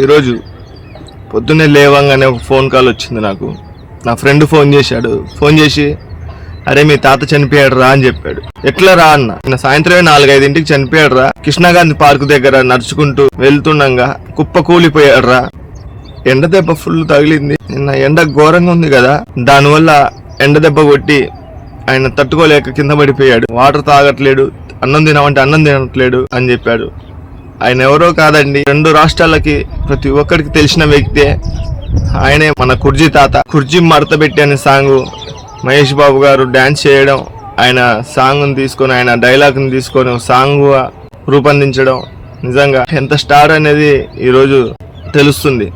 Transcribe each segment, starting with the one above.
ఈరోజు పొద్దున్నే లేవంగానే ఒక ఫోన్ కాల్ వచ్చింది నాకు. నా ఫ్రెండ్ ఫోన్ చేశాడు. ఫోన్ చేసి అరే మీ తాత చనిపోయాడు రా అని చెప్పాడు. ఎట్లా రా అన్న, నిన్న సాయంత్రమే 4-5 చనిపోయాడు రా, కృష్ణాగాంధీ పార్క్ దగ్గర నడుచుకుంటూ వెళ్తుండగా కుప్ప కూలిపోయాడు రా. ఎండ దెబ్బ ఫుల్ తగిలింది. నిన్న ఎండ ఘోరంగా ఉంది కదా, దానివల్ల ఎండ దెబ్బ కొట్టి ఆయన తట్టుకోలేక కింద పడిపోయాడు. వాటర్ తాగట్లేడు, అన్నం తినమంటే అన్నం తినట్లేడు అని చెప్పాడు. ఆయన ఎవరో కాదండి, 2 రాష్ట్రాలకి ప్రతి ఒక్కరికి తెలిసిన వ్యక్తే. ఆయనే మన కుర్జీ తాత. కుర్జీ మడత పెట్టి అనే సాంగ్ మహేష్ బాబు గారు డ్యాన్స్ చేయడం, ఆయన సాంగ్ని తీసుకొని, ఆయన డైలాగ్ని తీసుకొని సాంగ్ రూపొందించడం నిజంగా ఎంత స్టార్ అనేది ఈరోజు తెలుస్తుంది.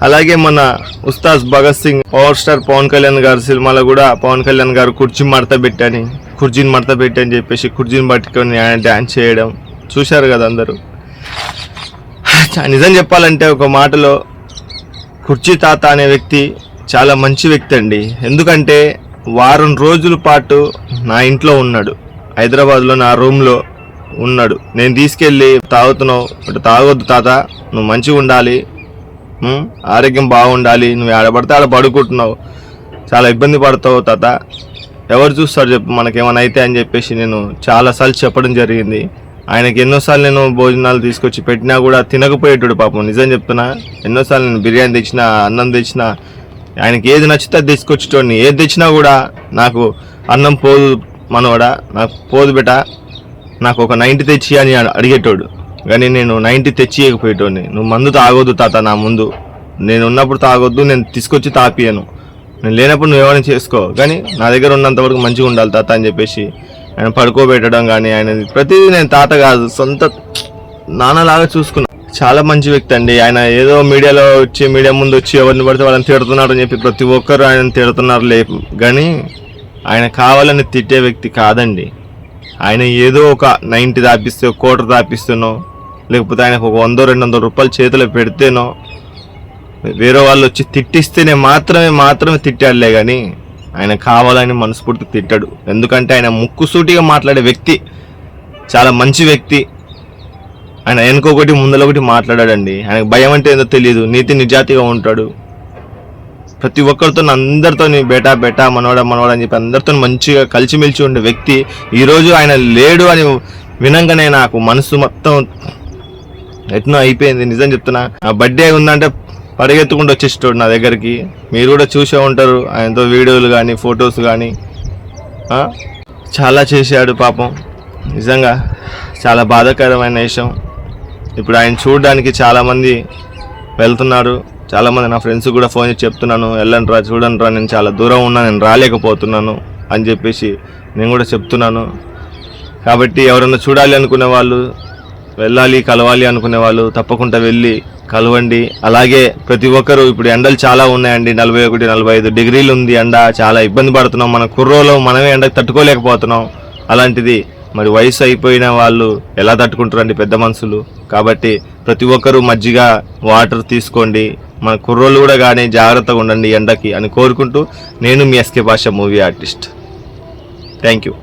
అలాగే మన ఉస్తాద్ భగత్ సింగ్, పవర్ స్టార్ పవన్ కళ్యాణ్ గారి సినిమాలో కూడా పవన్ కళ్యాణ్ గారు కుర్చీని మడత పెట్టి అని చెప్పేసి కుర్చీని పట్టుకొని ఆయన డ్యాన్స్ చేయడం చూశారు కదా అందరూ. నిజం చెప్పాలంటే ఒక మాటలో కుర్చీ తాత అనే వ్యక్తి చాలా మంచి వ్యక్తి అండి. ఎందుకంటే వారం రోజుల పాటు నా ఇంట్లో ఉన్నాడు, హైదరాబాద్లో నా రూమ్లో ఉన్నాడు. నేను తీసుకెళ్ళి తాగుతున్నావు, తాగొద్దు తాత, నువ్వు మంచిగా ఉండాలి, ఆరోగ్యం బాగుండాలి, నువ్వు ఆడపడితే ఆడ పడుకుంటున్నావు, చాలా ఇబ్బంది పడతావు తాత, ఎవరు చూస్తారు చెప్పు మనకేమైనా అయితే అని చెప్పేసి నేను చాలాసార్లు చెప్పడం జరిగింది. ఆయనకి ఎన్నోసార్లు నేను భోజనాలు తీసుకొచ్చి పెట్టినా కూడా తినకపోయేటాడు పాపం. నిజం చెప్తున్నా, ఎన్నోసార్లు నేను బిర్యానీ తెచ్చినా, అన్నం తెచ్చినా, ఆయనకి ఏది నచ్చితే అది తీసుకొచ్చేటోడిని. ఏది తెచ్చినా కూడా నాకు అన్నం పోదు మనవాడా, నాకు పోదు బెట, నాకు ఒక 90 తెచ్చి అని అడిగేటోడు. కానీ నేను 90 తెచ్చియకపోయేటోడిని. నువ్వు మందు తాగొద్దు తాత, నా ముందు నేను ఉన్నప్పుడు తాగొద్దు, నేను తీసుకొచ్చి తాపియను, నేను లేనప్పుడు నువ్వు ఏమైనా చేసుకో, కానీ నా దగ్గర ఉన్నంత వరకు మంచిగా ఉండాలి తాత అని చెప్పేసి ఆయన పడుకోబెట్టడం కానీ, ఆయన ప్రతిదీ నేను తాత కాదు సొంత నాన్నలాగా చూసుకున్నా. చాలా మంచి వ్యక్తి అండి. ఆయన ఏదో మీడియాలో వచ్చి, మీడియా ముందు వచ్చి ఎవరిని పడితే వాళ్ళని తిడుతున్నారు అని చెప్పి ప్రతి ఒక్కరు ఆయన తిడుతున్నారు కానీ ఆయన కావాలని తిట్టే వ్యక్తి కాదండి. ఆయన ఏదో ఒక 90 తాపిస్తే, 1 కోటి తాపిస్తేనో, లేకపోతే ఆయనకు ఒక 100-200 రూపాయలు చేతిలో పెడితేనో, వేరే వాళ్ళు వచ్చి తిట్టిస్తేనే మాత్రమే తిట్టాడులే కానీ ఆయన కావాలని మనస్ఫూర్తిగా తిట్టాడు. ఎందుకంటే ఆయన ముక్కుసూటిగా మాట్లాడే వ్యక్తి, చాలా మంచి వ్యక్తి. ఆయన వెనుకొకటి ముందరొకటి మాట్లాడాడండి. ఆయనకు భయం అంటే ఏదో తెలియదు, నీతి నిజాతిగా ఉంటాడు. ప్రతి ఒక్కరితో అందరితో బేటా మనవాడ అని చెప్పి అందరితో మంచిగా కలిసిమెలిసి ఉండే వ్యక్తి. ఈరోజు ఆయన లేడు అని వినంగానే నాకు మనసు మొత్తం ఎట్నో అయిపోయింది. నిజం చెప్తున్నా, ఆ బర్త్డే ఉందంటే పరిగెత్తుకుంటూ వచ్చేసాడు నా దగ్గరికి. మీరు కూడా చూసే ఉంటారు ఆయనతో వీడియోలు కానీ, ఫొటోస్ కానీ. చాలా చేశాడు పాపం. నిజంగా చాలా బాధాకరమైన విషయం. ఇప్పుడు ఆయన చూడడానికి చాలామంది వెళ్తున్నారు. చాలామంది నా ఫ్రెండ్స్ కూడా ఫోన్ చేసి చెప్తున్నాను, వెళ్ళండి రా, చూడండి రా, నేను చాలా దూరం ఉన్నా, నేను రాలేకపోతున్నాను అని చెప్పేసి నేను కూడా చెప్తున్నాను. కాబట్టి ఎవరైనా చూడాలి అనుకునే వాళ్ళు, వెళ్ళాలి కలవాలి అనుకునే వాళ్ళు తప్పకుండా వెళ్ళి కలవండి. అలాగే ప్రతి ఒక్కరు, ఇప్పుడు ఎండలు చాలా ఉన్నాయండి, 41-45 డిగ్రీలు ఉంది ఎండ, చాలా ఇబ్బంది పడుతున్నాం. మన కుర్రోలో మనమే ఎండకు తట్టుకోలేకపోతున్నాం. అలాంటిది మరి వయసు అయిపోయిన వాళ్ళు ఎలా తట్టుకుంటారండి, పెద్ద మనుషులు. కాబట్టి ప్రతి ఒక్కరూ మజ్జిగ, వాటర్ తీసుకోండి. మన కుర్రోళ్ళు కూడా కానీ జాగ్రత్తగా ఉండండి ఎండకి అని కోరుకుంటూ, నేను మీ ఎస్కే భాష మూవీ ఆర్టిస్ట్. Thank you.